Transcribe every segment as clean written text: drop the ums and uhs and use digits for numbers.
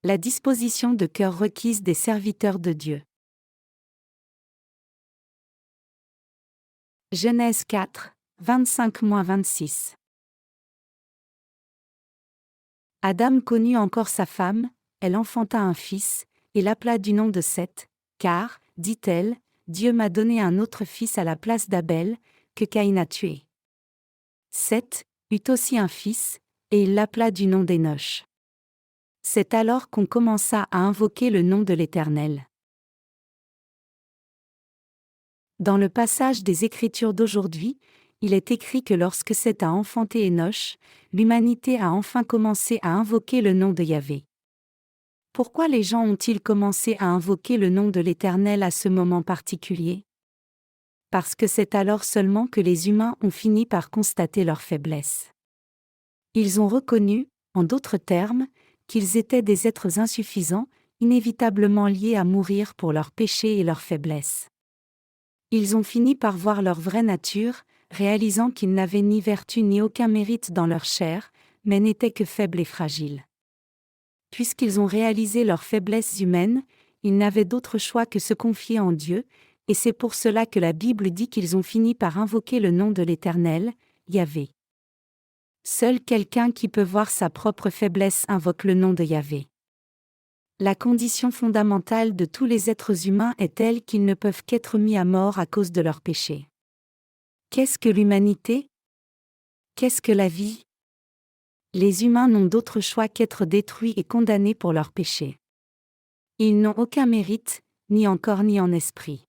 La disposition de cœur requise des serviteurs de Dieu. Genèse 4, 25-26. Adam connut encore sa femme, elle enfanta un fils, et l'appela du nom de Seth, car, dit-elle, Dieu m'a donné un autre fils à la place d'Abel, que Caïn a tué. Seth eut aussi un fils, et il l'appela du nom d'Énoch. C'est alors qu'on commença à invoquer le nom de l'Éternel. Dans le passage des Écritures d'aujourd'hui, il est écrit que lorsque Seth a enfanté Énoch, l'humanité a enfin commencé à invoquer le nom de Yahvé. Pourquoi les gens ont-ils commencé à invoquer le nom de l'Éternel à ce moment particulier? Parce que c'est alors seulement que les humains ont fini par constater leur faiblesse. Ils ont reconnu, en d'autres termes, qu'ils étaient des êtres insuffisants, inévitablement liés à mourir pour leurs péchés et leurs faiblesses. Ils ont fini par voir leur vraie nature, réalisant qu'ils n'avaient ni vertu ni aucun mérite dans leur chair, mais n'étaient que faibles et fragiles. Puisqu'ils ont réalisé leur faiblesse humaine, ils n'avaient d'autre choix que se confier en Dieu, et c'est pour cela que la Bible dit qu'ils ont fini par invoquer le nom de l'Éternel, Yahvé. Seul quelqu'un qui peut voir sa propre faiblesse invoque le nom de Yahvé. La condition fondamentale de tous les êtres humains est telle qu'ils ne peuvent qu'être mis à mort à cause de leurs péchés. Qu'est-ce que l'humanité? Qu'est-ce que la vie? Les humains n'ont d'autre choix qu'être détruits et condamnés pour leurs péchés. Ils n'ont aucun mérite, ni en corps ni en esprit.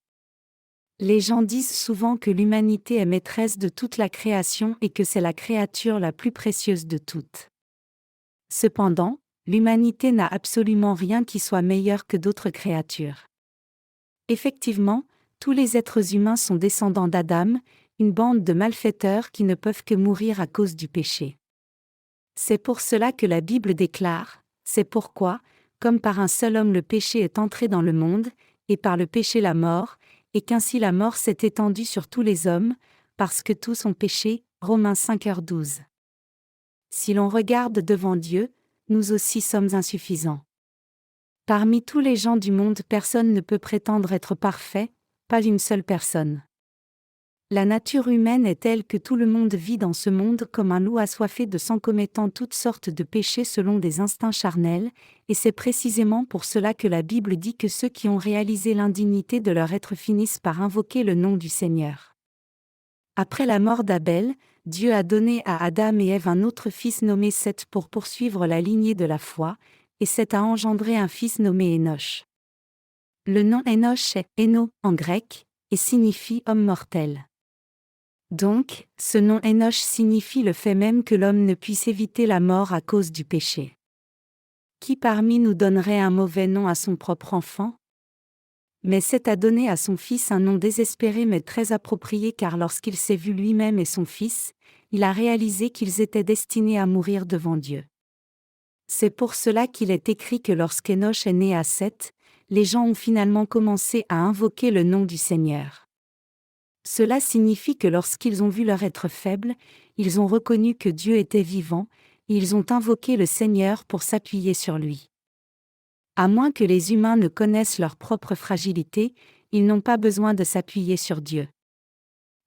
Les gens disent souvent que l'humanité est maîtresse de toute la création et que c'est la créature la plus précieuse de toutes. Cependant, l'humanité n'a absolument rien qui soit meilleur que d'autres créatures. Effectivement, tous les êtres humains sont descendants d'Adam, une bande de malfaiteurs qui ne peuvent que mourir à cause du péché. C'est pour cela que la Bible déclare, c'est pourquoi, comme par un seul homme le péché est entré dans le monde, et par le péché la mort, et qu'ainsi la mort s'est étendue sur tous les hommes, parce que tous ont péché, Romains 5h12. Si l'on regarde devant Dieu, nous aussi sommes insuffisants. Parmi tous les gens du monde, personne ne peut prétendre être parfait, pas une seule personne. La nature humaine est telle que tout le monde vit dans ce monde comme un loup assoiffé de sang commettant toutes sortes de péchés selon des instincts charnels, et c'est précisément pour cela que la Bible dit que ceux qui ont réalisé l'indignité de leur être finissent par invoquer le nom du Seigneur. Après la mort d'Abel, Dieu a donné à Adam et Ève un autre fils nommé Seth pour poursuivre la lignée de la foi, et Seth a engendré un fils nommé Énoch. Le nom Énoch est Éno en grec, et signifie homme mortel. Donc, ce nom Énoch signifie le fait même que l'homme ne puisse éviter la mort à cause du péché. Qui parmi nous donnerait un mauvais nom à son propre enfant? Mais Seth a donné à son fils un nom désespéré mais très approprié car lorsqu'il s'est vu lui-même et son fils, il a réalisé qu'ils étaient destinés à mourir devant Dieu. C'est pour cela qu'il est écrit que lorsqu'Énoch est né à Seth, les gens ont finalement commencé à invoquer le nom du Seigneur. Cela signifie que lorsqu'ils ont vu leur être faible, ils ont reconnu que Dieu était vivant, et ils ont invoqué le Seigneur pour s'appuyer sur lui. À moins que les humains ne connaissent leur propre fragilité, ils n'ont pas besoin de s'appuyer sur Dieu.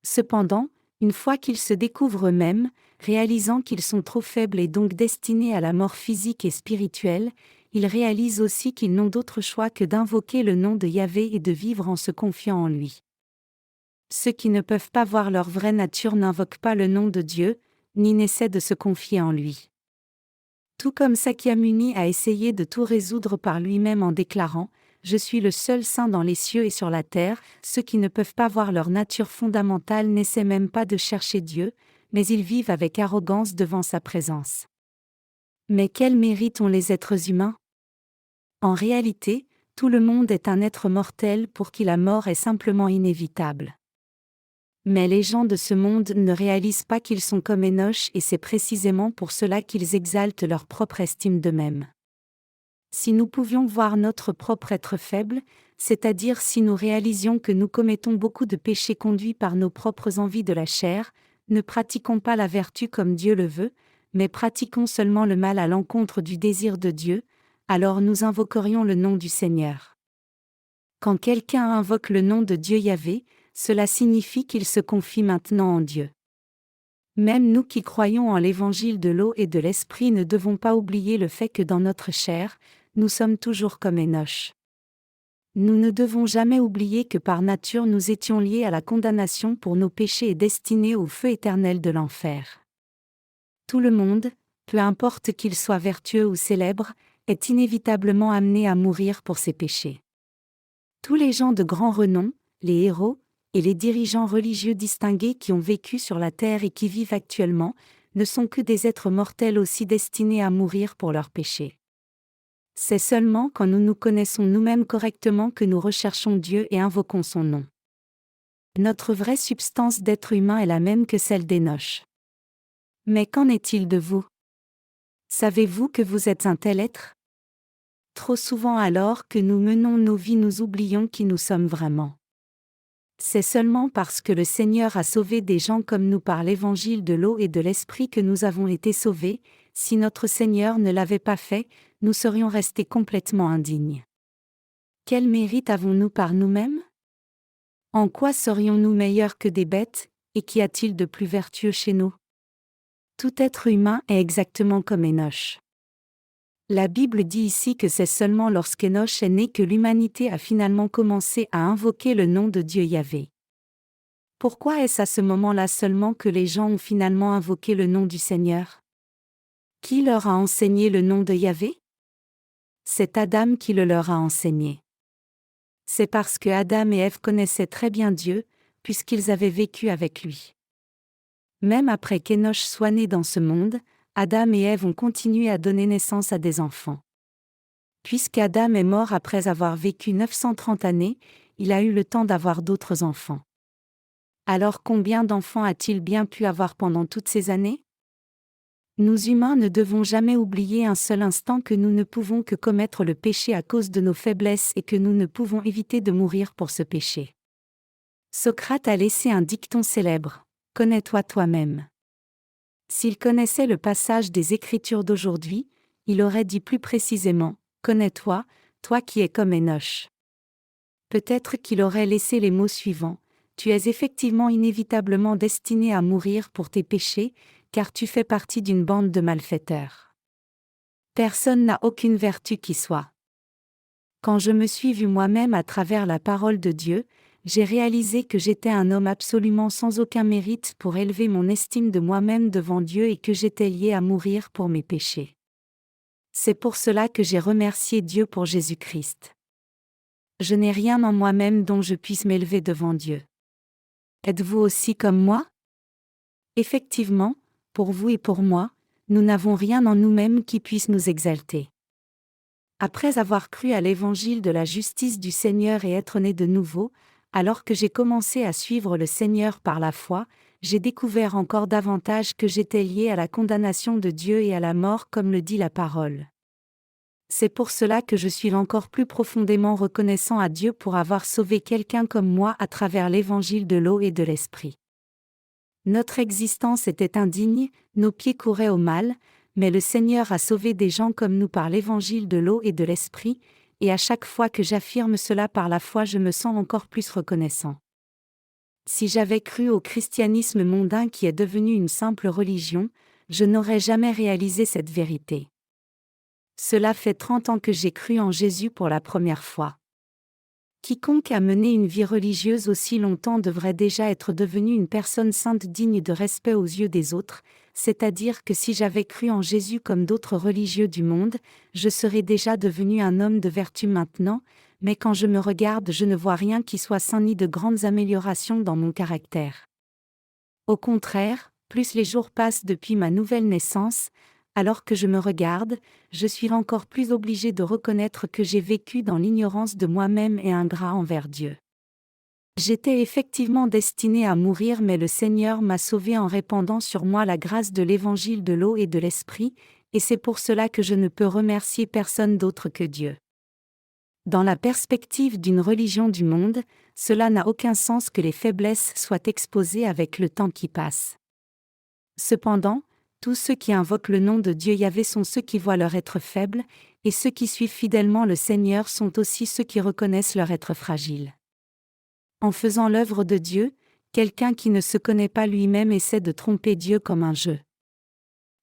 Cependant, une fois qu'ils se découvrent eux-mêmes, réalisant qu'ils sont trop faibles et donc destinés à la mort physique et spirituelle, ils réalisent aussi qu'ils n'ont d'autre choix que d'invoquer le nom de Yahvé et de vivre en se confiant en lui. Ceux qui ne peuvent pas voir leur vraie nature n'invoquent pas le nom de Dieu, ni n'essaient de se confier en lui. Tout comme Sakyamuni a essayé de tout résoudre par lui-même en déclarant « Je suis le seul saint dans les cieux et sur la terre », ceux qui ne peuvent pas voir leur nature fondamentale n'essaient même pas de chercher Dieu, mais ils vivent avec arrogance devant sa présence. Mais quel mérite ont les êtres humains? En réalité, tout le monde est un être mortel pour qui la mort est simplement inévitable. Mais les gens de ce monde ne réalisent pas qu'ils sont comme Énoch et c'est précisément pour cela qu'ils exaltent leur propre estime d'eux-mêmes. Si nous pouvions voir notre propre être faible, c'est-à-dire si nous réalisions que nous commettons beaucoup de péchés conduits par nos propres envies de la chair, ne pratiquons pas la vertu comme Dieu le veut, mais pratiquons seulement le mal à l'encontre du désir de Dieu, alors nous invoquerions le nom du Seigneur. Quand quelqu'un invoque le nom de Dieu Yahvé, cela signifie qu'il se confie maintenant en Dieu. Même nous qui croyons en l'évangile de l'eau et de l'esprit ne devons pas oublier le fait que dans notre chair, nous sommes toujours comme Enoch. Nous ne devons jamais oublier que par nature nous étions liés à la condamnation pour nos péchés et destinés au feu éternel de l'enfer. Tout le monde, peu importe qu'il soit vertueux ou célèbre, est inévitablement amené à mourir pour ses péchés. Tous les gens de grand renom, les héros, et les dirigeants religieux distingués qui ont vécu sur la terre et qui vivent actuellement, ne sont que des êtres mortels aussi destinés à mourir pour leurs péchés. C'est seulement quand nous nous connaissons nous-mêmes correctement que nous recherchons Dieu et invoquons son nom. Notre vraie substance d'être humain est la même que celle d'Enoch. Mais qu'en est-il de vous? Savez-vous que vous êtes un tel être? Trop souvent alors que nous menons nos vies nous oublions qui nous sommes vraiment. C'est seulement parce que le Seigneur a sauvé des gens comme nous par l'évangile de l'eau et de l'esprit que nous avons été sauvés. Si notre Seigneur ne l'avait pas fait, nous serions restés complètement indignes. Quel mérite avons-nous par nous-mêmes? En quoi serions-nous meilleurs que des bêtes, et qu'y a-t-il de plus vertueux chez nous? Tout être humain est exactement comme Enoch. La Bible dit ici que c'est seulement lorsqu'Enoch est né que l'humanité a finalement commencé à invoquer le nom de Dieu Yahvé. Pourquoi est-ce à ce moment-là seulement que les gens ont finalement invoqué le nom du Seigneur? Qui leur a enseigné le nom de Yahvé? C'est Adam qui le leur a enseigné. C'est parce que Adam et Ève connaissaient très bien Dieu, puisqu'ils avaient vécu avec lui. Même après qu'Enoch soit né dans ce monde, Adam et Ève ont continué à donner naissance à des enfants. Puisqu'Adam est mort après avoir vécu 930 années, il a eu le temps d'avoir d'autres enfants. Alors combien d'enfants a-t-il bien pu avoir pendant toutes ces années? Nous humains ne devons jamais oublier un seul instant que nous ne pouvons que commettre le péché à cause de nos faiblesses et que nous ne pouvons éviter de mourir pour ce péché. Socrate a laissé un dicton célèbre: « Connais-toi toi-même ». S'il connaissait le passage des Écritures d'aujourd'hui, il aurait dit plus précisément: « Connais-toi, toi qui es comme Enoch ». Peut-être qu'il aurait laissé les mots suivants: « Tu es effectivement inévitablement destiné à mourir pour tes péchés, car tu fais partie d'une bande de malfaiteurs. Personne n'a aucune vertu qui soit. » Quand je me suis vu moi-même à travers la parole de Dieu, j'ai réalisé que j'étais un homme absolument sans aucun mérite pour élever mon estime de moi-même devant Dieu et que j'étais lié à mourir pour mes péchés. C'est pour cela que j'ai remercié Dieu pour Jésus-Christ. Je n'ai rien en moi-même dont je puisse m'élever devant Dieu. Êtes-vous aussi comme moi? Effectivement, pour vous et pour moi, nous n'avons rien en nous-mêmes qui puisse nous exalter. Après avoir cru à l'évangile de la justice du Seigneur et être né de nouveau, alors que j'ai commencé à suivre le Seigneur par la foi, j'ai découvert encore davantage que j'étais lié à la condamnation de Dieu et à la mort comme le dit la parole. C'est pour cela que je suis encore plus profondément reconnaissant à Dieu pour avoir sauvé quelqu'un comme moi à travers l'évangile de l'eau et de l'esprit. Notre existence était indigne, nos pieds couraient au mal, mais le Seigneur a sauvé des gens comme nous par l'évangile de l'eau et de l'esprit, et à chaque fois que j'affirme cela par la foi je me sens encore plus reconnaissant. Si j'avais cru au christianisme mondain qui est devenu une simple religion, je n'aurais jamais réalisé cette vérité. Cela fait 30 ans que j'ai cru en Jésus pour la première fois. Quiconque a mené une vie religieuse aussi longtemps devrait déjà être devenu une personne sainte digne de respect aux yeux des autres, c'est-à-dire que si j'avais cru en Jésus comme d'autres religieux du monde, je serais déjà devenu un homme de vertu maintenant, mais quand je me regarde je ne vois rien qui soit saint ni de grandes améliorations dans mon caractère. Au contraire, plus les jours passent depuis ma nouvelle naissance, alors que je me regarde, je suis encore plus obligé de reconnaître que j'ai vécu dans l'ignorance de moi-même et ingrat envers Dieu. J'étais effectivement destiné à mourir mais le Seigneur m'a sauvé en répandant sur moi la grâce de l'évangile de l'eau et de l'esprit, et c'est pour cela que je ne peux remercier personne d'autre que Dieu. Dans la perspective d'une religion du monde, cela n'a aucun sens que les faiblesses soient exposées avec le temps qui passe. Cependant, tous ceux qui invoquent le nom de Dieu Yahvé sont ceux qui voient leur être faible, et ceux qui suivent fidèlement le Seigneur sont aussi ceux qui reconnaissent leur être fragile. En faisant l'œuvre de Dieu, quelqu'un qui ne se connaît pas lui-même essaie de tromper Dieu comme un jeu.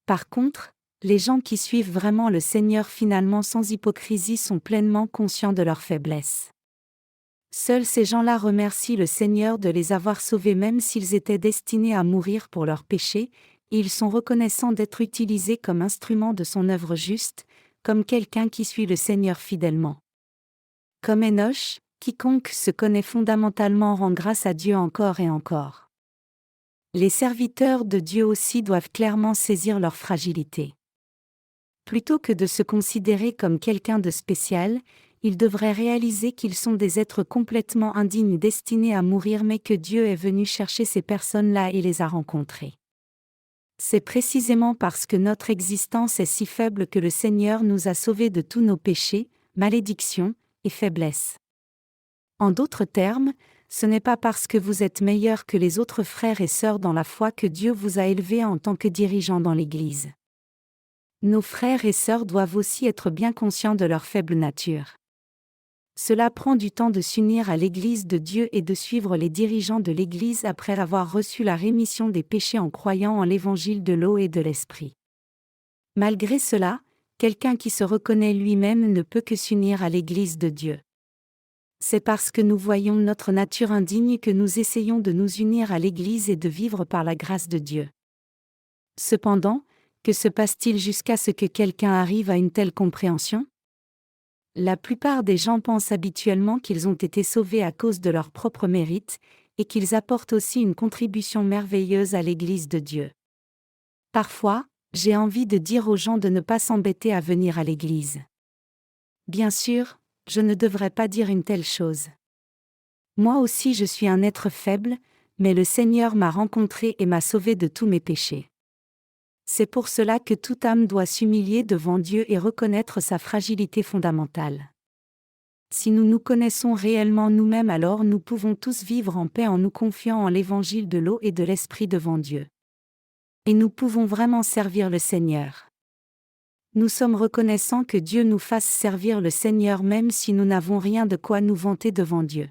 Par contre, les gens qui suivent vraiment le Seigneur finalement sans hypocrisie sont pleinement conscients de leur faiblesse. Seuls ces gens-là remercient le Seigneur de les avoir sauvés même s'ils étaient destinés à mourir pour leurs péchés, et ils sont reconnaissants d'être utilisés comme instruments de son œuvre juste, comme quelqu'un qui suit le Seigneur fidèlement. Comme Enoch, quiconque se connaît fondamentalement rend grâce à Dieu encore et encore. Les serviteurs de Dieu aussi doivent clairement saisir leur fragilité. Plutôt que de se considérer comme quelqu'un de spécial, ils devraient réaliser qu'ils sont des êtres complètement indignes destinés à mourir mais que Dieu est venu chercher ces personnes-là et les a rencontrées. C'est précisément parce que notre existence est si faible que le Seigneur nous a sauvés de tous nos péchés, malédictions et faiblesses. En d'autres termes, ce n'est pas parce que vous êtes meilleurs que les autres frères et sœurs dans la foi que Dieu vous a élevés en tant que dirigeants dans l'Église. Nos frères et sœurs doivent aussi être bien conscients de leur faible nature. Cela prend du temps de s'unir à l'Église de Dieu et de suivre les dirigeants de l'Église après avoir reçu la rémission des péchés en croyant en l'Évangile de l'eau et de l'Esprit. Malgré cela, quelqu'un qui se reconnaît lui-même ne peut que s'unir à l'Église de Dieu. C'est parce que nous voyons notre nature indigne que nous essayons de nous unir à l'Église et de vivre par la grâce de Dieu. Cependant, que se passe-t-il jusqu'à ce que quelqu'un arrive à une telle compréhension ? La plupart des gens pensent habituellement qu'ils ont été sauvés à cause de leur propre mérite, et qu'ils apportent aussi une contribution merveilleuse à l'Église de Dieu. Parfois, j'ai envie de dire aux gens de ne pas s'embêter à venir à l'Église. Bien sûr, je ne devrais pas dire une telle chose. Moi aussi je suis un être faible, mais le Seigneur m'a rencontré et m'a sauvé de tous mes péchés. C'est pour cela que toute âme doit s'humilier devant Dieu et reconnaître sa fragilité fondamentale. Si nous nous connaissons réellement nous-mêmes, alors nous pouvons tous vivre en paix en nous confiant en l'évangile de l'eau et de l'esprit devant Dieu. Et nous pouvons vraiment servir le Seigneur. Nous sommes reconnaissants que Dieu nous fasse servir le Seigneur même si nous n'avons rien de quoi nous vanter devant Dieu.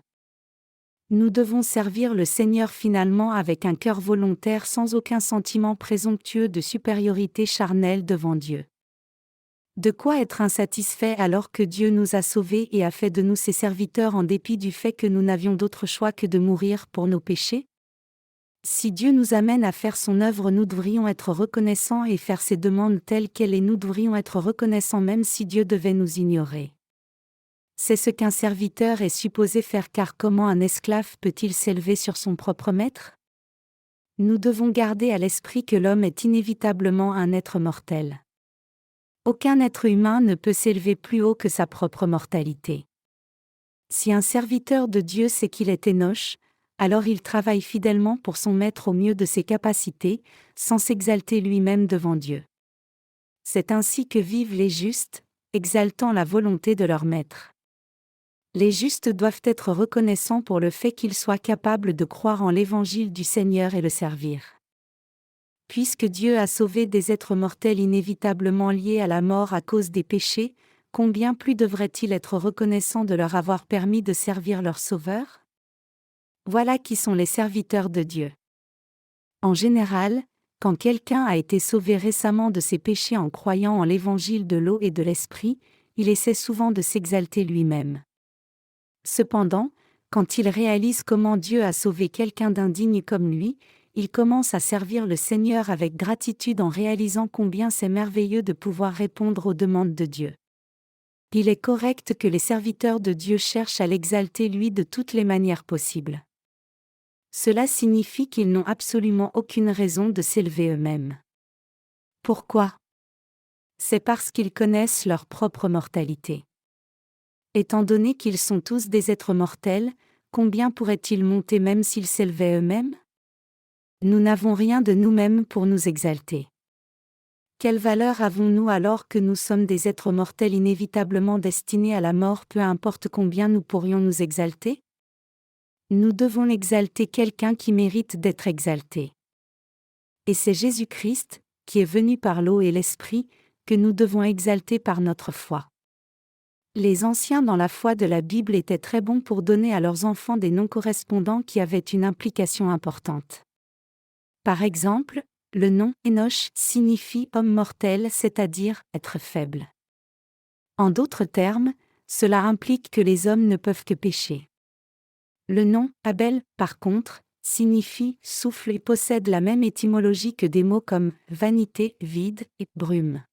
Nous devons servir le Seigneur finalement avec un cœur volontaire sans aucun sentiment présomptueux de supériorité charnelle devant Dieu. De quoi être insatisfait alors que Dieu nous a sauvés et a fait de nous ses serviteurs en dépit du fait que nous n'avions d'autre choix que de mourir pour nos péchés ? Si Dieu nous amène à faire son œuvre, nous devrions être reconnaissants et faire ses demandes telles quelles et nous devrions être reconnaissants même si Dieu devait nous ignorer. C'est ce qu'un serviteur est supposé faire car comment un esclave peut-il s'élever sur son propre maître ? Nous devons garder à l'esprit que l'homme est inévitablement un être mortel. Aucun être humain ne peut s'élever plus haut que sa propre mortalité. Si un serviteur de Dieu sait qu'il est Enoch, alors il travaille fidèlement pour son maître au mieux de ses capacités, sans s'exalter lui-même devant Dieu. C'est ainsi que vivent les justes, exaltant la volonté de leur maître. Les justes doivent être reconnaissants pour le fait qu'ils soient capables de croire en l'évangile du Seigneur et le servir. Puisque Dieu a sauvé des êtres mortels inévitablement liés à la mort à cause des péchés, combien plus devraient-ils être reconnaissants de leur avoir permis de servir leur Sauveur ? Voilà qui sont les serviteurs de Dieu. En général, quand quelqu'un a été sauvé récemment de ses péchés en croyant en l'évangile de l'eau et de l'esprit, il essaie souvent de s'exalter lui-même. Cependant, quand il réalise comment Dieu a sauvé quelqu'un d'indigne comme lui, il commence à servir le Seigneur avec gratitude en réalisant combien c'est merveilleux de pouvoir répondre aux demandes de Dieu. Il est correct que les serviteurs de Dieu cherchent à l'exalter lui de toutes les manières possibles. Cela signifie qu'ils n'ont absolument aucune raison de s'élever eux-mêmes. Pourquoi ? C'est parce qu'ils connaissent leur propre mortalité. Étant donné qu'ils sont tous des êtres mortels, combien pourraient-ils monter même s'ils s'élevaient eux-mêmes ? Nous n'avons rien de nous-mêmes pour nous exalter. Quelle valeur avons-nous alors que nous sommes des êtres mortels inévitablement destinés à la mort, peu importe combien nous pourrions nous exalter ? Nous devons exalter quelqu'un qui mérite d'être exalté. Et c'est Jésus-Christ, qui est venu par l'eau et l'esprit, que nous devons exalter par notre foi. Les anciens dans la foi de la Bible étaient très bons pour donner à leurs enfants des noms correspondants qui avaient une implication importante. Par exemple, le nom Enoch signifie homme mortel, c'est-à-dire être faible. En d'autres termes, cela implique que les hommes ne peuvent que pécher. Le nom Abel, par contre, signifie souffle et possède la même étymologie que des mots comme vanité, vide et brume.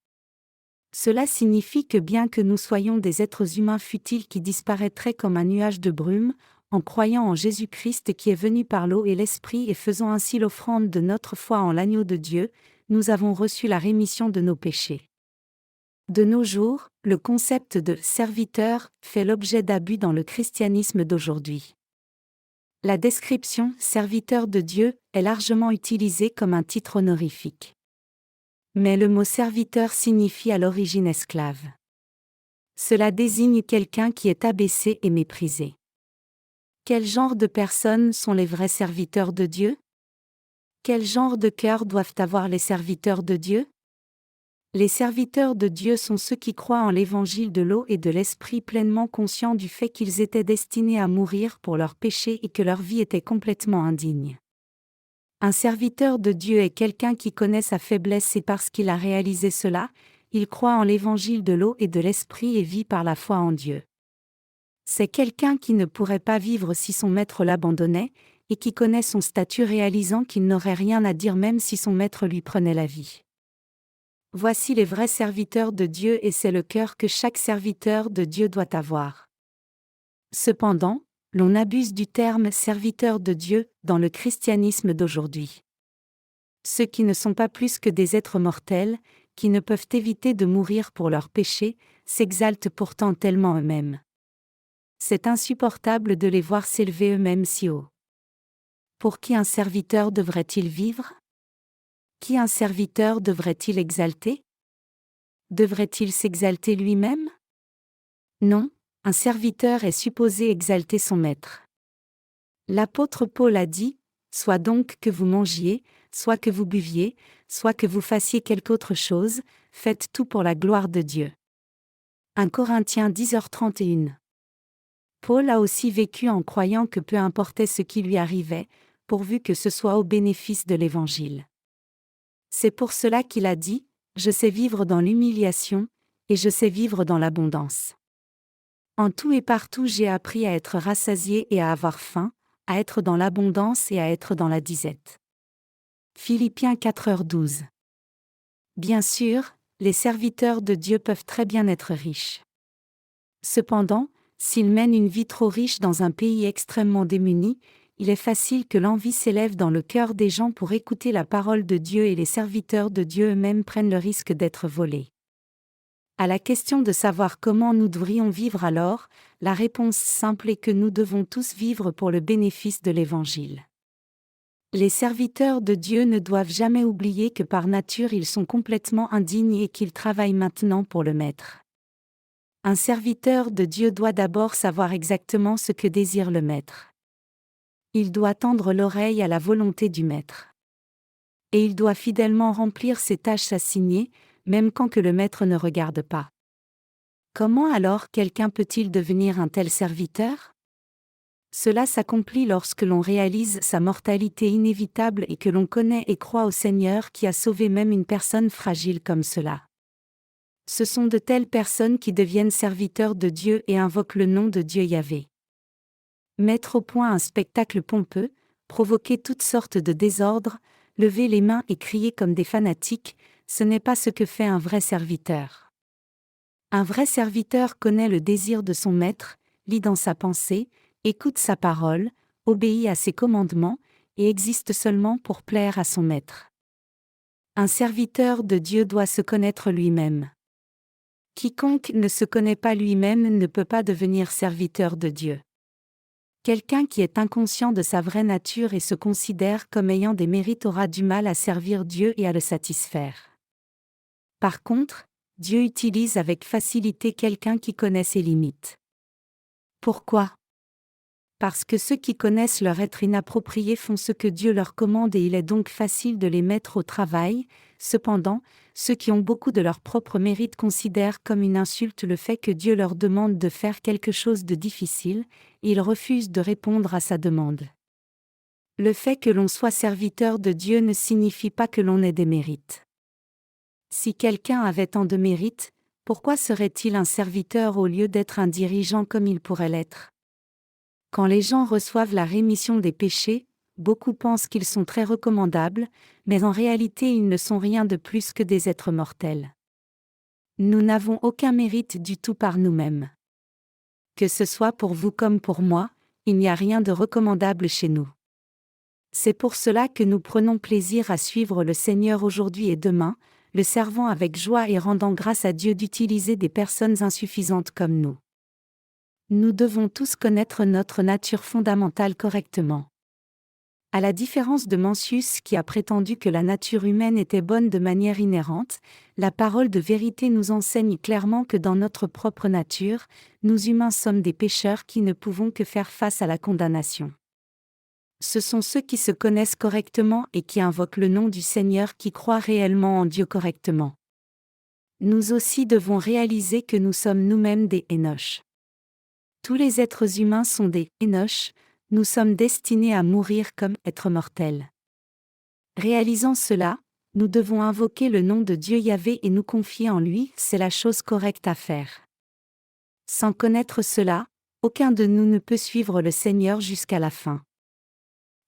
Cela signifie que bien que nous soyons des êtres humains futiles qui disparaîtraient comme un nuage de brume, en croyant en Jésus-Christ qui est venu par l'eau et l'Esprit et faisant ainsi l'offrande de notre foi en l'agneau de Dieu, nous avons reçu la rémission de nos péchés. De nos jours, le concept de serviteur fait l'objet d'abus dans le christianisme d'aujourd'hui. La description serviteur de Dieu est largement utilisée comme un titre honorifique. Mais le mot serviteur signifie à l'origine esclave. Cela désigne quelqu'un qui est abaissé et méprisé. Quel genre de personnes sont les vrais serviteurs de Dieu? Quel genre de cœur doivent avoir les serviteurs de Dieu? Les serviteurs de Dieu sont ceux qui croient en l'évangile de l'eau et de l'esprit pleinement conscients du fait qu'ils étaient destinés à mourir pour leurs péchés et que leur vie était complètement indigne. Un serviteur de Dieu est quelqu'un qui connaît sa faiblesse et parce qu'il a réalisé cela, il croit en l'évangile de l'eau et de l'esprit et vit par la foi en Dieu. C'est quelqu'un qui ne pourrait pas vivre si son maître l'abandonnait, et qui connaît son statut réalisant qu'il n'aurait rien à dire même si son maître lui prenait la vie. Voici les vrais serviteurs de Dieu et c'est le cœur que chaque serviteur de Dieu doit avoir. Cependant, l'on abuse du terme serviteur de Dieu dans le christianisme d'aujourd'hui. Ceux qui ne sont pas plus que des êtres mortels, qui ne peuvent éviter de mourir pour leurs péchés, s'exaltent pourtant tellement eux-mêmes. C'est insupportable de les voir s'élever eux-mêmes si haut. Pour qui un serviteur devrait-il vivre? Qui un serviteur devrait-il exalter? Devrait-il s'exalter lui-même? Non, un serviteur est supposé exalter son maître. L'apôtre Paul a dit, « Soit donc que vous mangiez, soit que vous buviez, soit que vous fassiez quelque autre chose, faites tout pour la gloire de Dieu. » 1 Corinthiens 10h31. Paul a aussi vécu en croyant que peu importait ce qui lui arrivait, pourvu que ce soit au bénéfice de l'Évangile. C'est pour cela qu'il a dit, « Je sais vivre dans l'humiliation, et je sais vivre dans l'abondance. En tout et partout j'ai appris à être rassasié et à avoir faim, à être dans l'abondance et à être dans la disette. » Philippiens 4h12. Bien sûr, les serviteurs de Dieu peuvent très bien être riches. Cependant, s'ils mènent une vie trop riche dans un pays extrêmement démuni, il est facile que l'envie s'élève dans le cœur des gens pour écouter la parole de Dieu et les serviteurs de Dieu eux-mêmes prennent le risque d'être volés. À la question de savoir comment nous devrions vivre alors, la réponse simple est que nous devons tous vivre pour le bénéfice de l'Évangile. Les serviteurs de Dieu ne doivent jamais oublier que par nature ils sont complètement indignes et qu'ils travaillent maintenant pour le Maître. Un serviteur de Dieu doit d'abord savoir exactement ce que désire le Maître. Il doit tendre l'oreille à la volonté du Maître. Et il doit fidèlement remplir ses tâches assignées, même quand que le Maître ne regarde pas. Comment alors quelqu'un peut-il devenir un tel serviteur? Cela s'accomplit lorsque l'on réalise sa mortalité inévitable et que l'on connaît et croit au Seigneur qui a sauvé même une personne fragile comme cela. Ce sont de telles personnes qui deviennent serviteurs de Dieu et invoquent le nom de Dieu Yahvé. Mettre au point un spectacle pompeux, provoquer toutes sortes de désordres, lever les mains et crier comme des fanatiques, ce n'est pas ce que fait un vrai serviteur. Un vrai serviteur connaît le désir de son maître, lit dans sa pensée, écoute sa parole, obéit à ses commandements, et existe seulement pour plaire à son maître. Un serviteur de Dieu doit se connaître lui-même. Quiconque ne se connaît pas lui-même ne peut pas devenir serviteur de Dieu. Quelqu'un qui est inconscient de sa vraie nature et se considère comme ayant des mérites aura du mal à servir Dieu et à le satisfaire. Par contre, Dieu utilise avec facilité quelqu'un qui connaît ses limites. Pourquoi? Parce que ceux qui connaissent leur être inapproprié font ce que Dieu leur commande et il est donc facile de les mettre au travail. Cependant, ceux qui ont beaucoup de leur propre mérite considèrent comme une insulte le fait que Dieu leur demande de faire quelque chose de difficile, et ils refusent de répondre à sa demande. Le fait que l'on soit serviteur de Dieu ne signifie pas que l'on ait des mérites. Si quelqu'un avait tant de mérites, pourquoi serait-il un serviteur au lieu d'être un dirigeant comme il pourrait l'être ? Quand les gens reçoivent la rémission des péchés, beaucoup pensent qu'ils sont très recommandables, mais en réalité ils ne sont rien de plus que des êtres mortels. Nous n'avons aucun mérite du tout par nous-mêmes. Que ce soit pour vous comme pour moi, il n'y a rien de recommandable chez nous. C'est pour cela que nous prenons plaisir à suivre le Seigneur aujourd'hui et demain, le servant avec joie et rendant grâce à Dieu d'utiliser des personnes insuffisantes comme nous. Nous devons tous connaître notre nature fondamentale correctement. À la différence de Mencius qui a prétendu que la nature humaine était bonne de manière inhérente, la parole de vérité nous enseigne clairement que dans notre propre nature, nous humains sommes des pécheurs qui ne pouvons que faire face à la condamnation. Ce sont ceux qui se connaissent correctement et qui invoquent le nom du Seigneur qui croient réellement en Dieu correctement. Nous aussi devons réaliser que nous sommes nous-mêmes des Enoch. Tous les êtres humains sont des Enoch, nous sommes destinés à mourir comme êtres mortels. Réalisant cela, nous devons invoquer le nom de Dieu Yahvé et nous confier en lui, c'est la chose correcte à faire. Sans connaître cela, aucun de nous ne peut suivre le Seigneur jusqu'à la fin.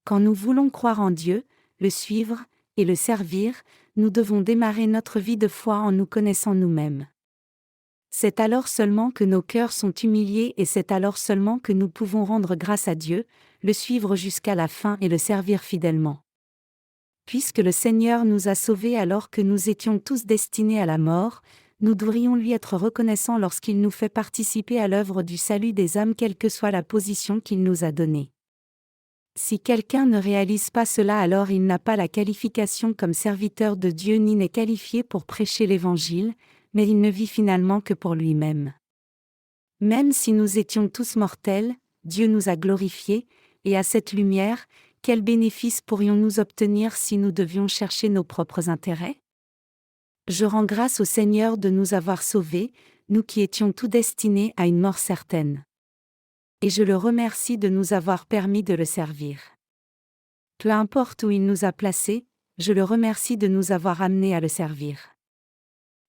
Quand nous voulons croire en Dieu, le suivre, et le servir, nous devons démarrer notre vie de foi en nous connaissant nous-mêmes. C'est alors seulement que nos cœurs sont humiliés et c'est alors seulement que nous pouvons rendre grâce à Dieu, le suivre jusqu'à la fin et le servir fidèlement. Puisque le Seigneur nous a sauvés alors que nous étions tous destinés à la mort, nous devrions lui être reconnaissants lorsqu'il nous fait participer à l'œuvre du salut des âmes quelle que soit la position qu'il nous a donnée. Si quelqu'un ne réalise pas cela, alors il n'a pas la qualification comme serviteur de Dieu ni n'est qualifié pour prêcher l'Évangile, mais il ne vit finalement que pour lui-même. Même si nous étions tous mortels, Dieu nous a glorifiés, et à cette lumière, quel bénéfice pourrions-nous obtenir si nous devions chercher nos propres intérêts ? Je rends grâce au Seigneur de nous avoir sauvés, nous qui étions tout destinés à une mort certaine. Et je le remercie de nous avoir permis de le servir. Peu importe où il nous a placés, je le remercie de nous avoir amenés à le servir.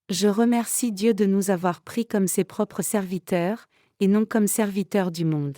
Je remercie Dieu de nous avoir pris comme ses propres serviteurs, et non comme serviteurs du monde.